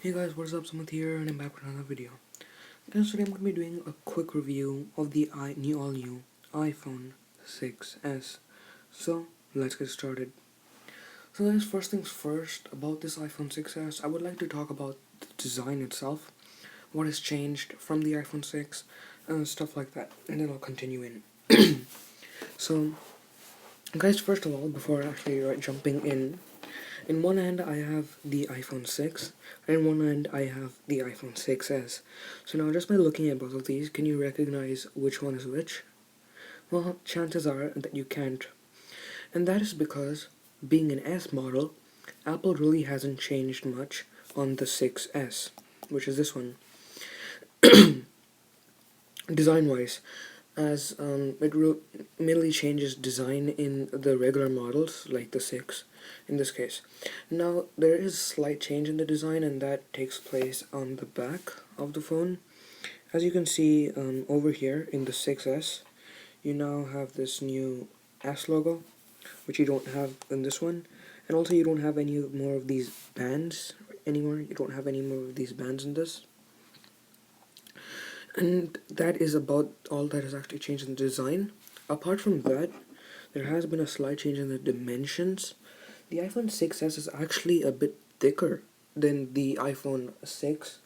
Hey guys, what's up? Sumit here, and I'm back with another video. Guys, today I'm going to be doing a quick review of the all-new iPhone 6s. So, let's get started. So guys, first things first, about this iPhone 6s, I would like to talk about the design itself, what has changed from the iPhone 6, and stuff like that, and then I'll continue in. So, guys, first of all, before actually jumping in one hand I have the iPhone 6, and in one hand I have the iPhone 6s. So now just by looking at both of these, can you recognize which one is which? Well, chances are that you can't. And that is because, being an S model, Apple really hasn't changed much on the 6s, which is this one. Design-wise, as it mainly changes design in the regular models, like the 6 in this case. Now, there is slight change in the design, and that takes place on the back of the phone. As you can see over here in the 6s, you now have this new S logo, which you don't have in this one, and also you don't have any more of these bands anymore. You don't have any more of these bands in this. And that is about all that has actually changed in the design. Apart from that, there has been a slight change in the dimensions. The iPhone 6s is actually a bit thicker than the iPhone 6,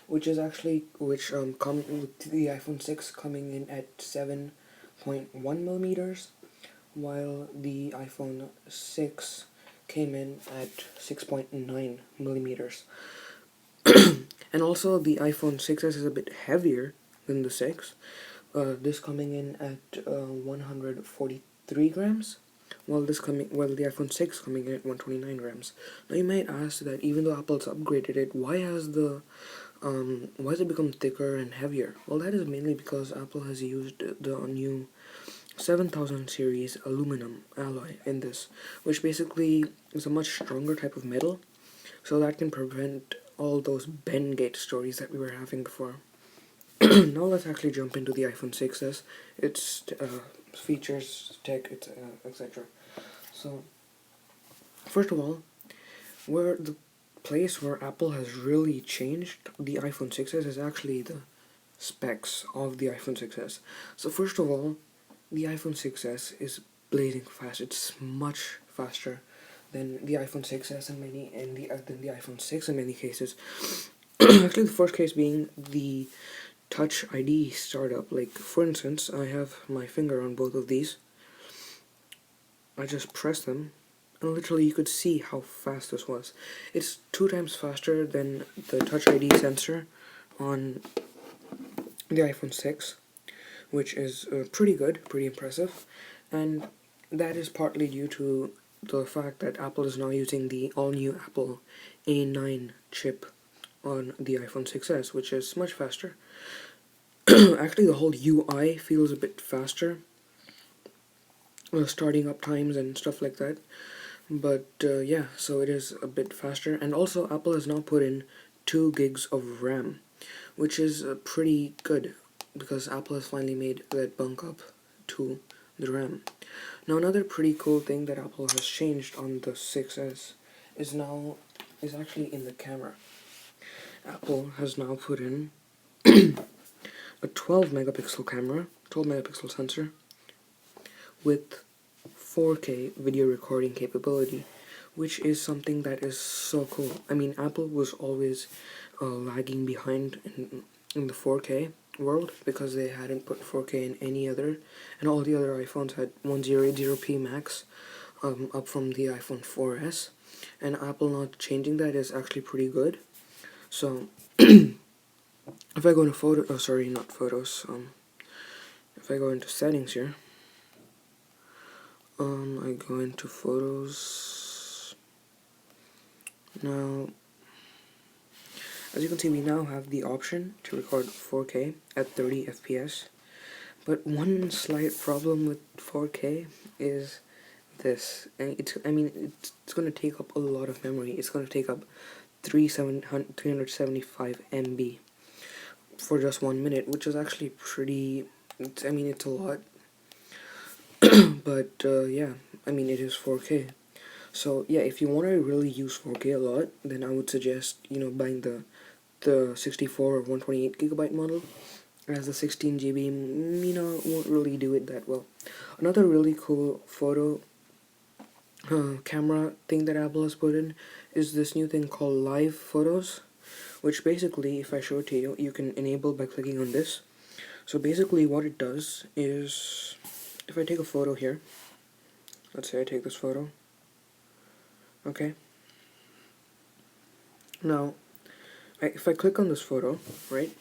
which come with the iPhone 6 coming in at 7.1 millimeters, while the iPhone 6 came in at 6.9 millimeters. And also, the iPhone 6s is a bit heavier than the 6. This coming in at 143 grams, while the iPhone 6 coming in at 129 grams. Now you might ask that even though Apple's upgraded it, why has it become thicker and heavier? Well, that is mainly because Apple has used the new 7000 series aluminum alloy in this, which basically is a much stronger type of metal, so that can prevent all those bend-gate stories that we were having before. Now let's actually jump into the iPhone 6s, its features, tech, etc. So, first of all, where the place where Apple has really changed the iPhone 6s is actually the specs of the iPhone 6s. So first of all, the iPhone 6s is blazing fast. It's much faster than the iPhone 6s than the iPhone 6 in many cases. Actually, the first case being the Touch ID startup. Like, for instance, I have my finger on both of these. I just press them, and literally you could see how fast this was. It's 2 times faster than the Touch ID sensor on the iPhone 6, which is pretty good, pretty impressive, and that is partly due to the fact that Apple is now using the all-new Apple A9 chip on the iPhone 6s, which is much faster. Actually, the whole UI feels a bit faster, starting up times and stuff like that. But yeah, so it is a bit faster, and also Apple has now put in 2 gigs of RAM, which is pretty good, because Apple has finally made that bump up to the RAM. Now, another pretty cool thing that Apple has changed on the 6s is actually in the camera. Apple has now put in a 12 megapixel camera, 12 megapixel sensor, with 4K video recording capability, which is something that is so cool. I mean, Apple was always lagging behind in the 4K world, because they hadn't put 4K in any other, and all the other iPhones had 1080p max, up from the iPhone 4S, and Apple not changing that is actually pretty good. So, if I go into if I go into settings here, I go into photos. Now, as you can see, we now have the option to record 4K at 30 FPS, but one slight problem with 4K is this. It's going to take up a lot of memory. It's going to take up 375 MB for just 1 minute, which is actually it's a lot. But yeah, it is 4K. So yeah, if you want to really use 4K a lot, then I would suggest, buying the 64 or 128 gigabyte model, as the 16 GB, won't really do it that well. Another really cool photo camera thing that Apple has put in is this new thing called Live Photos, which basically, if I show it to you, you can enable by clicking on this. So basically what it does is, if I take a photo here, let's say I take this photo, okay, now if I click on this photo, right,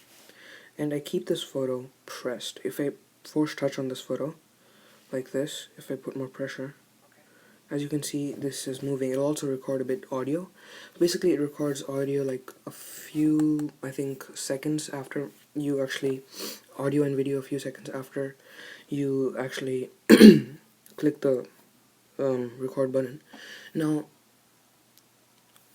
and I keep this photo pressed, if I force touch on this photo, like this, if I put more pressure, as you can see, this is moving. It'll also record a bit audio. Basically, it records audio like a few, I think, seconds after you actually, audio and video a few seconds after you actually click the record button. Now,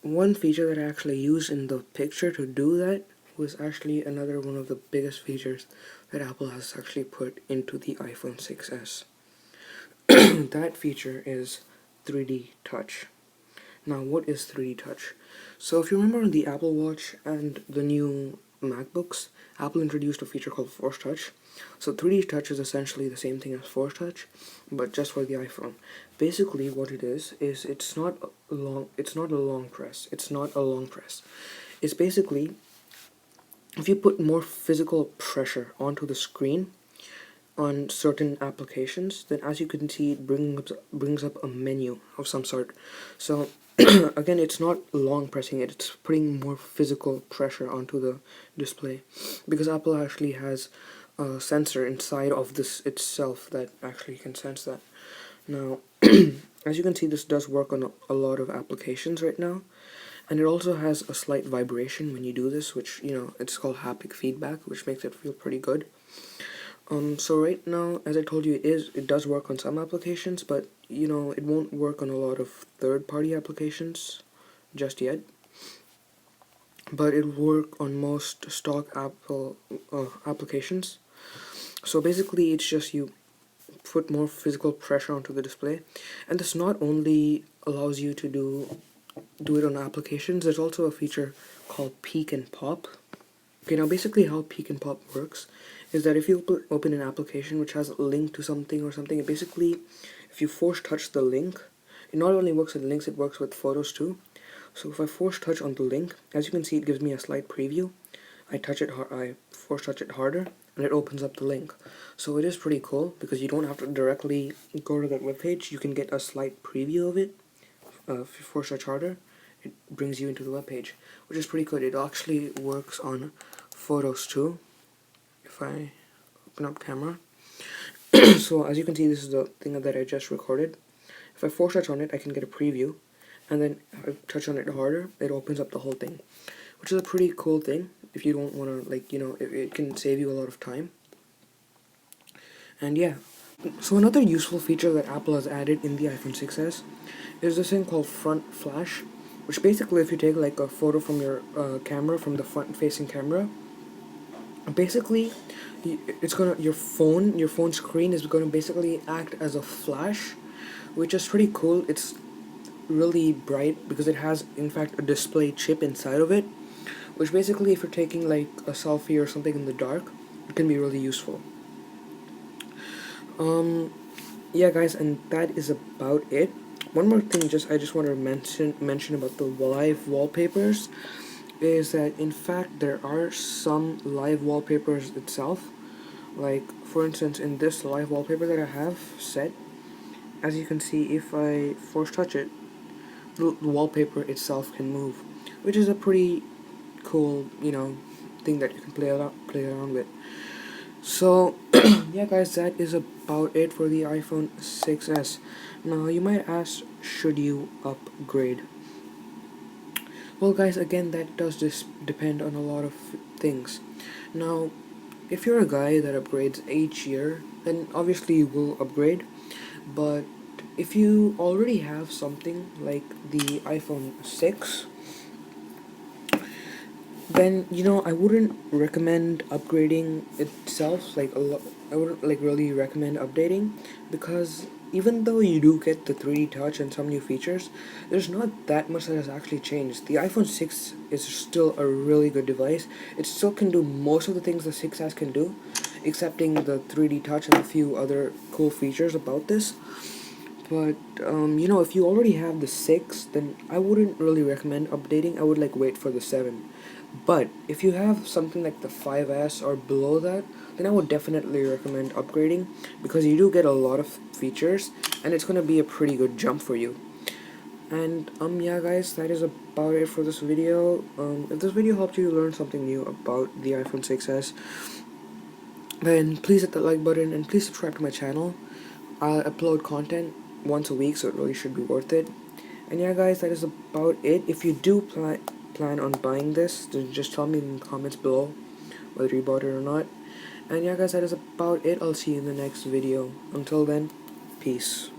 one feature that I actually used in the picture to do that was actually another one of the biggest features that Apple has actually put into the iPhone 6s. That feature is 3D touch. Now, what is 3D touch? So if you remember on the Apple Watch and the new MacBooks, Apple introduced a feature called Force Touch. So 3D touch is essentially the same thing as Force Touch, but just for the iPhone. Basically, what it is it's not a long press. It's not a long press. It's basically, if you put more physical pressure onto the screen on certain applications, then as you can see, it brings up a menu of some sort. So again, it's not long pressing it, it's putting more physical pressure onto the display, because Apple actually has a sensor inside of this itself that actually can sense that. Now, as you can see, this does work on a lot of applications right now, and it also has a slight vibration when you do this, which, it's called haptic feedback, which makes it feel pretty good. So right now, as I told you, it does work on some applications, but it won't work on a lot of third-party applications just yet. But it'll work on most stock Apple applications. So basically, it's just you put more physical pressure onto the display, and this not only allows you to do it on applications. There's also a feature called Peek and Pop. Okay, now basically how Peek and Pop works is that if you open an application which has a link to something or something, it basically, if you force touch the link, it not only works with links, it works with photos too. So if I force touch on the link, as you can see, it gives me a slight preview. I force touch it harder, and it opens up the link. So it is pretty cool, because you don't have to directly go to that webpage. You can get a slight preview of it. If you force touch harder, it brings you into the webpage, which is pretty good. It actually works on photos too. If I open up camera, so as you can see, this is the thing that I just recorded. If I force touch on it, I can get a preview, and then if I touch on it harder, it opens up the whole thing, which is a pretty cool thing if you don't want to, it can save you a lot of time. And yeah, so another useful feature that Apple has added in the iPhone 6s is this thing called front flash, which basically, if you take like a photo from your camera, from the front facing camera, basically your phone screen is gonna basically act as a flash, which is pretty cool. It's really bright because it has in fact a display chip inside of it, which basically, if you're taking like a selfie or something in the dark, it can be really useful. Yeah guys, and that is about it. One more thing I just want to mention about the live wallpapers is that in fact there are some live wallpapers itself. Like for instance, in this live wallpaper that I have set, as you can see, if I force touch it, the wallpaper itself can move, which is a pretty cool, thing that you can play around with. So yeah guys, that is about it for the iPhone 6s. Now you might ask, should you upgrade? Well guys, again, that does just depend on a lot of things. Now, if you're a guy that upgrades each year, then obviously you will upgrade. But if you already have something like the iPhone 6, then I wouldn't recommend upgrading itself. I wouldn't really recommend updating, because even though you do get the 3D touch and some new features, there's not that much that has actually changed. The iPhone 6 is still a really good device. It still can do most of the things the 6S can do, excepting the 3D touch and a few other cool features about this. But if you already have the 6, then I wouldn't really recommend updating. I would like wait for the 7. But if you have something like the 5S or below that, then I would definitely recommend upgrading, because you do get a lot of features and it's gonna be a pretty good jump for you. And yeah guys, that is about it for this video. If this video helped you learn something new about the iPhone 6s, then please hit the like button and please subscribe to my channel. I upload content once a week, so it really should be worth it. And yeah guys, that is about it. If you do plan on buying this, then just tell me in the comments below whether you bought it or not. And yeah guys, that is about it. I'll see you in the next video. Until then, peace.